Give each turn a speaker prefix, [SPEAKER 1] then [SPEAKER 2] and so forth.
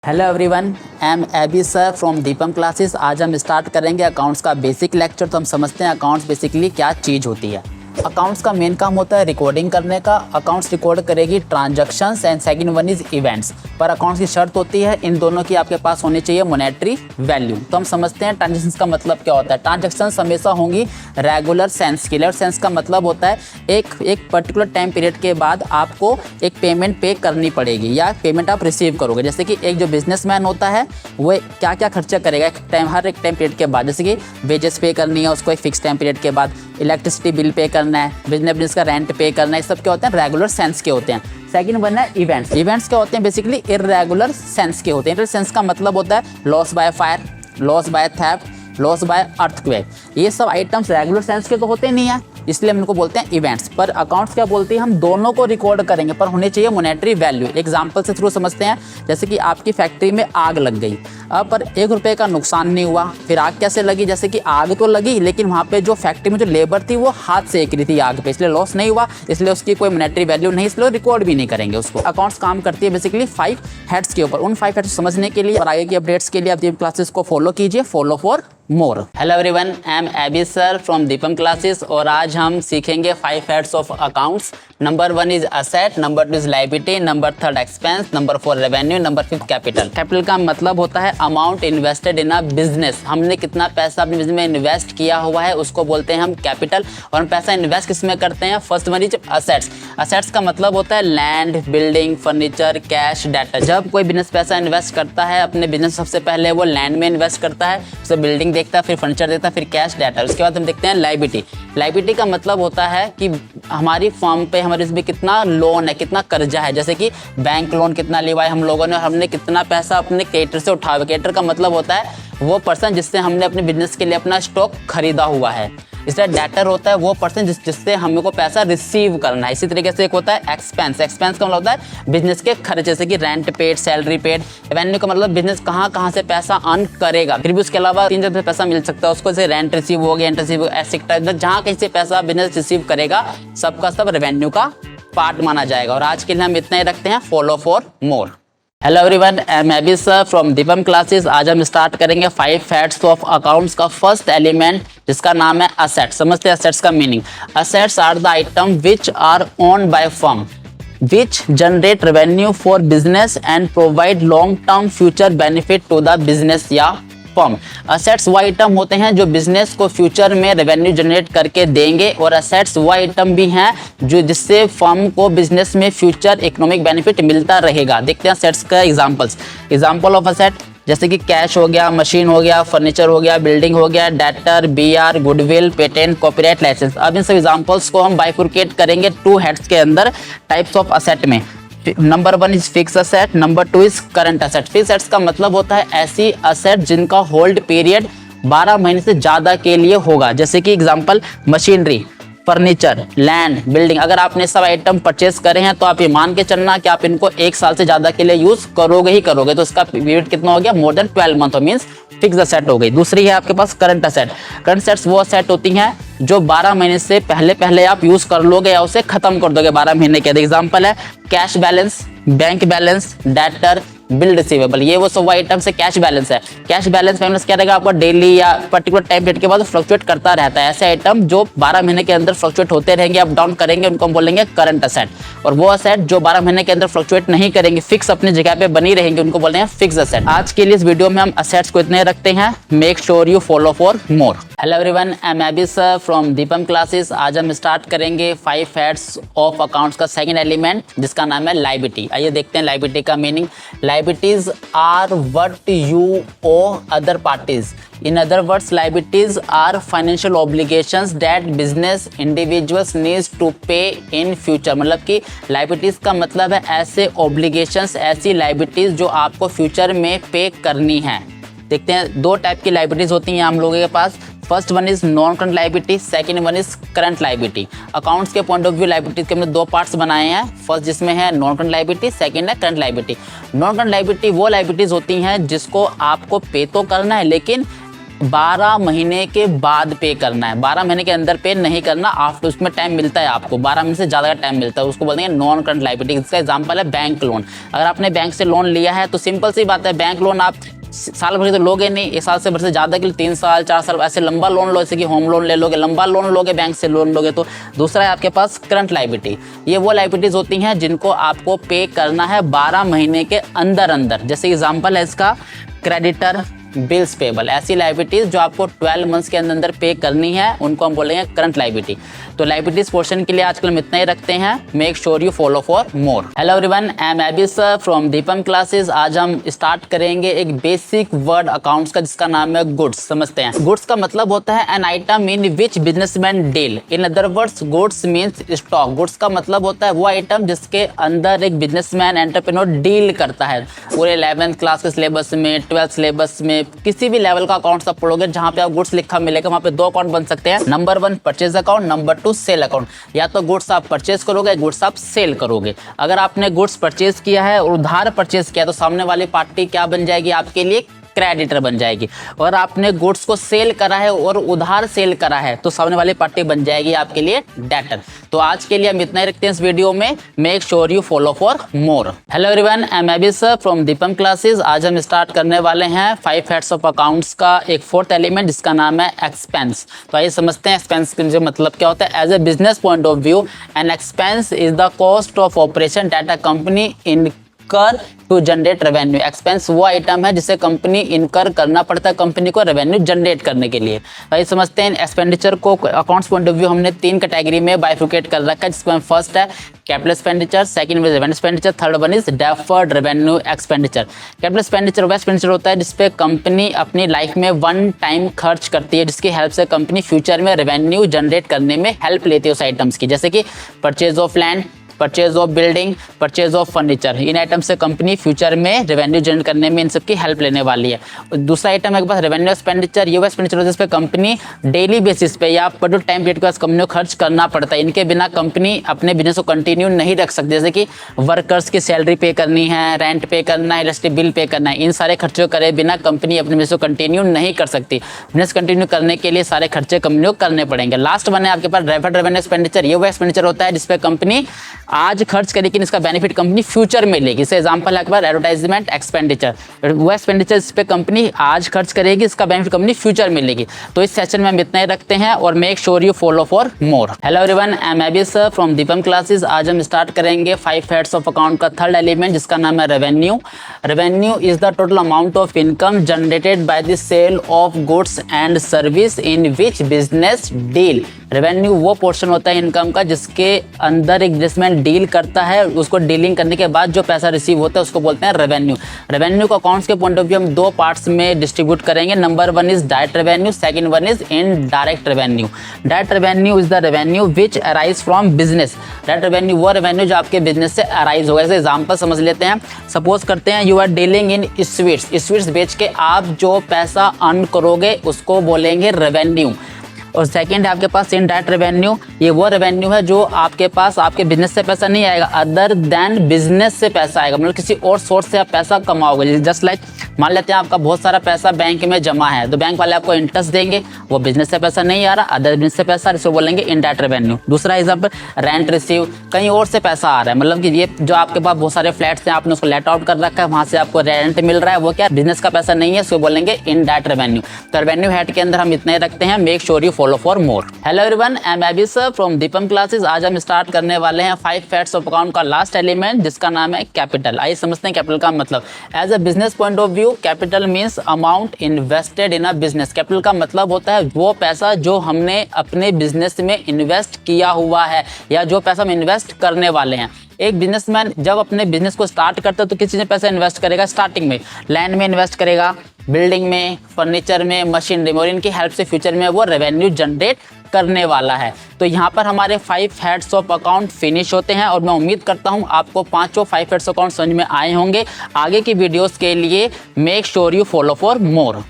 [SPEAKER 1] Hello everyone, I am AB sir from Deepam classes. आज हम start करेंगे अकाउंट्स का बेसिक लेक्चर। तो हम समझते हैं अकाउंट्स बेसिकली क्या चीज़ होती है। अकाउंट्स का मेन काम होता है रिकॉर्डिंग करने का। अकाउंट्स रिकॉर्ड करेगी transactions and second one is events. पर अकाउंट्स की शर्त होती है इन दोनों की आपके पास होनी चाहिए मॉनेटरी वैल्यू। तो हम समझते हैं ट्रांजैक्शंस का मतलब क्या होता है। ट्रांजैक्शंस हमेशा होंगी रेगुलर सेंस की। रेगुलर सेंस का मतलब होता है एक पर्टिकुलर टाइम पीरियड के बाद आपको एक पेमेंट पे करनी पड़ेगी या पेमेंट आप रिसीव करोगे। जैसे कि एक जो बिजनेसमैन होता है वो क्या क्या खर्चा करेगा हर एक टाइम पीरियड के बाद। जैसे कि वेजेस पे करनी है उसको एक फिक्स टाइम पीरियड के बाद, इलेक्ट्रिसिटी बिल पे करना है, बिजनेस का रेंट पे करना है। सब क्या होते हैं रेगुलर सेंस के होते हैं। सेकंड वन है इवेंट्स। इवेंट्स क्या होते हैं बेसिकली इर्रेगुलर सेंस के होते हैं। इर्रेगुलर सेंस का मतलब होता है loss by fire, loss by theft, loss by earthquake. ये सब आइटम्स रेगुलर सेंस के तो होते नहीं है, इसलिए हम इनको बोलते हैं इवेंट्स। पर अकाउंट्स क्या बोलती है हम दोनों को रिकॉर्ड करेंगे पर होनी चाहिए मॉनेटरी वैल्यू। एग्जांपल से थ्रू समझते हैं। जैसे कि आपकी फैक्ट्री में आग लग गई, अब पर 1 रुपये का नुकसान नहीं हुआ। फिर आग कैसे लगी? जैसे कि आग तो लगी लेकिन वहाँ पे जो फैक्ट्री में जो लेबर थी वो हाथ से सेक रही थी आग पे, इसलिए लॉस नहीं हुआ, इसलिए उसकी कोई मॉनेटरी वैल्यू नहीं, इसलिए रिकॉर्ड भी नहीं करेंगे उसको। अकाउंट्स काम करती है बेसिकली 5 हेड्स के ऊपर। उन 5 हेड्स समझने के लिए और आगे की अपडेट्स के लिए आप दीपम क्लासेस को फॉलो कीजिए। Follow for more. Hello everyone, I am AB sir from Deepam classes और आज हम सीखेंगे 5 heads of accounts. Number 1 is asset, number 2 is liability, number 3 expense, number 4 revenue, number 5 capital. Capital का मतलब होता है amount invested in a business. हमने कितना पैसा अपने बिजनेस में इन्वेस्ट किया हुआ है उसको बोलते हैं हम कैपिटल। और हम पैसा इन्वेस्ट किस में करते हैं? First one is assets. Assets का मतलब होता है land, building, furniture, cash, data. जब कोई बिजनेस पैसा इन्वेस्ट करता है अपने बिजनेस, सबसे पहले वो लैंड में इन्वेस्ट करता है, उससे बिल्डिंग देखता है, फिर फर्नीचर देखता है, फिर कैश, डाटा। उसके बाद हम देखते हैं लायबिलिटी। लायबिलिटी का मतलब होता है कि हमारी फर्म पे हमारे इसमें कितना लोन है, कितना कर्जा है। जैसे कि बैंक लोन कितना लिया है हम लोगों ने और हमने कितना पैसा अपने क्रेडिटर से उठाया। क्रेडिटर का मतलब होता है वो पर्सन जिससे हमने अपने बिजनेस के लिए अपना स्टॉक खरीदा हुआ है। इसलिए डेटर होता है वो पर्सन जिससे हमें को पैसा रिसीव करना है। इसी तरीके से एक होता है एक्सपेंस। एक्सपेंस का मतलब होता है बिजनेस के खर्च, जैसे कि rent paid, salary paid. Revenue का मतलब बिजनेस कहाँ से पैसा अर्न करेगा। फिर भी उसके अलावा 3 जगह से पैसा मिल सकता है उसको, जैसे रेंट रिसीव हो गया, रेंट रिसीव, एसेट, जहाँ कहीं से पैसा बिजनेस रिसीव करेगा सबका सब रेवेन्यू का पार्ट माना जाएगा। और आज के लिए हम इतना ही रखते हैं। Follow for more. Hello everyone, I am AB sir from Deepam classes. आज हम स्टार्ट करेंगे 5 हेड्स ऑफ अकाउंट्स का फर्स्ट एलिमेंट जिसका नाम है असेट्स। समझते हैं असेट्स का meaning. Assets are the item which are owned by firm which generate revenue for business and provide long term future benefit to the business या firm. Assets वो item होते हैं जो बिजनेस को फ्यूचर में रेवेन्यू जनरेट करके देंगे और असेट्स वो आइटम भी हैं जो जिससे फर्म को बिजनेस में फ्यूचर इकोनॉमिक बेनिफिट मिलता रहेगा। देखते हैं असेट्स का एग्जांपल्स। एग्जांपल ऑफ असेट जैसे कि कैश हो गया, मशीन हो गया, फर्नीचर हो गया, बिल्डिंग हो गया, debtor, BR, goodwill, patent, copyright, licence. अब इन सब एग्जांपल्स को हम बाइफुर्केट करेंगे 2 हेड्स के अंदर टाइप्स ऑफ असेट में। Number 1 is fix asset, number 2 is current asset. Fix assets का मतलब होता है ऐसी असेट जिनका होल्ड पीरियड 12 महीने से ज़्यादा के लिए होगा। जैसे कि example machinery, furniture, land, building. अगर आपने सब आइटम परचेस करे हैं तो आप ये मान के चलना कि आप इनको 1 साल से ज़्यादा के लिए यूज़ करोगे ही करोगे। तो इसका पीरियड कितना हो गया? More than 12 month, means fix asset हो गई। दूसरी है आपके पास करंट असेट। करंट असेट्स वो असेट होती हैं जो 12 महीने से पहले आप यूज़ कर लोगे या उसे खत्म कर दोगे 12 महीने के। एग्जाम्पल है cash balance, bank balance, debtor, bill receivable. ये वो सब आइटम्स है। कैश बैलेंस है। कैश बैलेंस क्या रहेगा आपका डेली या पर्टिकुलर टाइम पीरियड के बाद फ्लक्चुएट करता रहता है। ऐसे आइटम जो 12 महीने के अंदर फ्लक्चुएट होते रहेंगे, अप डाउन करेंगे, उनको हम बोलेंगे करंट असेट। और वो असेट जो 12 महीने के अंदर फ्लक्चुएट नहीं करेंगे, फिक्स अपनी जगह पे बनी रहेंगे, उनको बोलते हैं फिक्स असेट। आज के लिए इस वीडियो में हम असेट्स को इतने रखते हैं। Make sure you follow for more. Hello everyone, I am AB sir from Deepam classes. आज हम स्टार्ट करेंगे 5 हेड्स ऑफ अकाउंट्स का सेकंड एलिमेंट जिसका नाम है लायबिलिटी। आइए देखते हैं लायबिलिटी का meaning. Liabilities are what you owe other parties. In other words, liabilities are financial obligations that business individuals needs to pay in future. मतलब कि liabilities का मतलब है ऐसे obligations, ऐसी liabilities जो आपको फ्यूचर में पे करनी है। देखते हैं 2 टाइप की लायबिलिटीज होती हैं हम लोगों के पास। First one is non current liability, second one is current liability. Accounts के पॉइंट ऑफ व्यू लायबिलिटीज के हमने 2 पार्ट्स बनाए हैं। फर्स्ट जिसमें है नॉन करंट लायबिलिटी, सेकंड है current liability. Non current liability वो लायबिलिटीज होती हैं जिसको आपको पे तो करना है लेकिन 12 महीने के बाद पे करना है, 12 महीने के अंदर पे नहीं करना। आफ्टर उसमें टाइम मिलता है आपको, 12 महीने से ज़्यादा का टाइम मिलता है, उसको बोलते हैं नॉन करंट लायबिलिटी। इसका एग्जांपल है बैंक लोन। अगर आपने बैंक से लोन लिया है तो सिंपल सी बात है, बैंक लोन आप साल भर तो लोगे नहीं, एक साल से भर से ज़्यादा के लिए 3 साल 4 साल ऐसे लंबा लोन लो, जैसे कि होम लोन ले लोगे, लंबा लोन लोगे, बैंक से लोन लोगे। तो दूसरा है आपके पास करंट लायबिलिटी। ये वो लायबिलिटीज़ होती हैं जिनको आपको पे करना है 12 महीने के अंदर अंदर। जैसे एग्जाम्पल है इसका क्रेडिटर बिल्स पेबल, ऐसी लायबिलिटीज जो आपको 12 मंथ्स के अंदर अंदर पे करनी है, उनको हम बोलेंगे करंट लायबिलिटी। तो लायबिलिटीज पोर्शन के लिए आजकल हम इतना ही रखते हैं। Make sure you follow for more. Hello everyone, I am AB sir from Deepam classes. आज हम स्टार्ट करेंगे एक बेसिक वर्ड अकाउंट्स का जिसका नाम है गुड्स। समझते हैं। गुड्स का मतलब होता है an item in which businessman deal. In other words goods means stock. Goods का मतलब होता है वो आइटम जिसके अंदर एक बिजनेसमैन एंटरप्रेन्योर डील करता है। पूरे 11th क्लास के सिलेबस में, 12th सिलेबस में, किसी भी लेवल का अकाउंट्स आप पढ़ोगे जहां पे आप गुड्स लिखा मिलेगा, वहां पे 2 अकाउंट बन सकते हैं। Number 1 purchase account, number 2 sale account. या तो गुड्स आप परचेज करोगे, गुड्स आप सेल करोगे। अगर आपने गुड्स परचेज किया है और उधार परचेज किया तो सामने वाली पार्टी क्या बन जाएगी आपके लिए? क्रेडिटर बन जाएगी। और आपने गुड्स को सेल करा है और उधार सेल करा है तो सामने वाली पार्टी बन जाएगी आपके लिए डेटर। तो आज के लिए हम इतना ही रखते हैं इस वीडियो में। Make sure you follow for more. Hello everyone, I am AB sir from Deepam classes. आज हम स्टार्ट करने वाले हैं 5 हेड्स ऑफ अकाउंट्स का एक 4th एलिमेंट जिसका नाम है एक्सपेंस। तो आइए समझते हैं एक्सपेंस का मतलब क्या होता है। As a business point of view, an expense is the cost of operation that a company incur to generate revenue. Expense वो आइटम है जिसे कंपनी इनकर करना पड़ता है कंपनी को रेवेन्यू जनरेट करने के लिए। भाई समझते हैं एक्सपेंडिचर को। अकाउंट्स पॉइंट ऑफ व्यू हमने 3 कैटेगरी में बाइफिकेट कर रखा है, जिसमें फर्स्ट है capital expenditure, second is revenue expenditure, third one is deferred revenue expenditure. Capital expenditure वो एक्सपेंडिचर होता है जिसपे कंपनी अपनी लाइफ में 1 टाइम खर्च करती है, जिसकी हेल्प से कंपनी फ्यूचर में रेवेन्यू जनरेट करने में हेल्प लेती है उस आइटम्स की। जैसे कि purchase of land, purchase of building, purchase of furniture. In item से कंपनी फ्यूचर में रेवेन्यू जनरेट करने में इन सब की हेल्प लेने वाली है। दूसरा आइटम है रेवेन्यू एक्सपेंडिचर। ये वो एक्सपेंडिचर होता है जिस पे कंपनी डेली बेसिस पे या पर्टिकुलर टाइम पीरियड के पास कंपनी को खर्च करना पड़ता है। इनके बिना कंपनी अपने बिजनेस को कंटिन्यू नहीं रख सकती। जैसे कि वर्कर्स की सैलरी पे करनी है, रेंट पे करना है, इलेक्ट्रिसिटी बिल पे करना है। इन सारे खर्चों करे बिना कंपनी अपने बिजनेस को कंटिन्यू नहीं कर सकती। बिजनेस कंटिन्यू करने के लिए सारे खर्चे कंपनी को करने पड़ेंगे। लास्ट वन है आपके पास डेफर्ड रेवेन्यू एक्सपेंडिचर। ये वो एक्सपेंडिचर होता है जिसपे कंपनी आज खर्च करेगी लेकिन इसका बेनिफिट कंपनी फ्यूचर में लेगी। इसे एग्जांपल है आपके एडवर्टाइजमेंट एक्सपेंडिचर। वो एक्सपेंडिचर इस पे कंपनी आज खर्च करेगी, इसका बेनिफिट कंपनी फ्यूचर में लेगी। तो इस सेशन में हम इतना ही रखते हैं और make sure you follow for more. Hello everyone, I am AB sir from Deepam classes. आज हम स्टार्ट करेंगे 5 हेड्स ऑफ अकाउंट का 3rd एलिमेंट जिसका नाम है revenue. Revenue is the total amount of income generated by the sale of goods and service in which business deal. Revenue वो portion होता है इनकम का जिसके अंदर एक बिजनेसमैन डील करता है, उसको डीलिंग करने के बाद जो पैसा रिसीव होता है उसको बोलते हैं रेवेन्यू। रेवेन्यू को अकाउंट्स के पॉइंट ऑफ व्यू हम 2 पार्ट्स में डिस्ट्रीब्यूट करेंगे। Number 1 is direct revenue, second one is indirect revenue. Direct revenue is the revenue which arise from business. Direct revenue वो रेवेन्यू जो आपके बिजनेस से अराइज होगा। जैसे एग्जांपल समझ लेते हैं। सपोज करते हैं you are dealing in sweets. Sweets बेच के आप जो पैसा अर्न करोगे उसको बोलेंगे रेवेन्यू। और सेकंड है आपके पास इनडायरेक्ट रेवेन्यू। ये वो रेवेन्यू है जो आपके पास आपके बिजनेस से पैसा नहीं आएगा, अदर देन बिजनेस से पैसा आएगा, मतलब किसी और सोर्स से आप पैसा कमाओगे। जस्ट लाइक मान लेते हैं आपका बहुत सारा पैसा बैंक में जमा है तो बैंक वाले आपको इंटरेस्ट देंगे, वो बिजनेस से पैसा नहीं आ रहा, अदर बिजनेस से पैसा, इसको बोलेंगे इनडायरेक्ट रेवेन्यू। दूसरा एग्जाम्पल रेंट रिसीव, कहीं और से पैसा आ रहा है, मतलब कि ये जो आपके पास बहुत सारे फ्लैट्स हैं आपने उसको लेट आउट कर रखा है, वहाँ से आपको रेंट मिल रहा है, वो क्या बिजनेस का पैसा नहीं है, इसको बोलेंगे इनडायरेक्ट रेवेन्यू। तो रेवेन्यू हेड के अंदर हम इतने रखते हैं। Make sure you follow for more. Hello everyone, I am AB sir from Deepam classes. आज हम स्टार्ट करने वाले हैं 5 हेड्स ऑफ अकाउंट का लास्ट एलिमेंट जिसका नाम है कैपिटल। आइए समझते हैं कैपिटल का मतलब। As a business point of view, capital means amount invested in a business. Capital का मतलब होता है वो पैसा जो हमने अपने बिजनेस में इन्वेस्ट किया हुआ है या जो पैसा हम इन्वेस्ट करने वाले हैं। एक बिजनेसमैन जब अपने बिजनेस को स्टार्ट करता है तो किस चीज़ में पैसा इन्वेस्ट करेगा? स्टार्टिंग में लैंड में इन्वेस्ट करेगा, बिल्डिंग में, फर्नीचर में, मशीनरी में, और इनकी हेल्प से फ्यूचर में वो रेवेन्यू जनरेट करने वाला है। तो यहाँ पर हमारे 5 हेड्स ऑफ अकाउंट फिनिश होते हैं और मैं उम्मीद करता हूँ आपको 5 हेड्स अकाउंट समझ में आए होंगे। आगे की वीडियोस के लिए make sure you follow for more.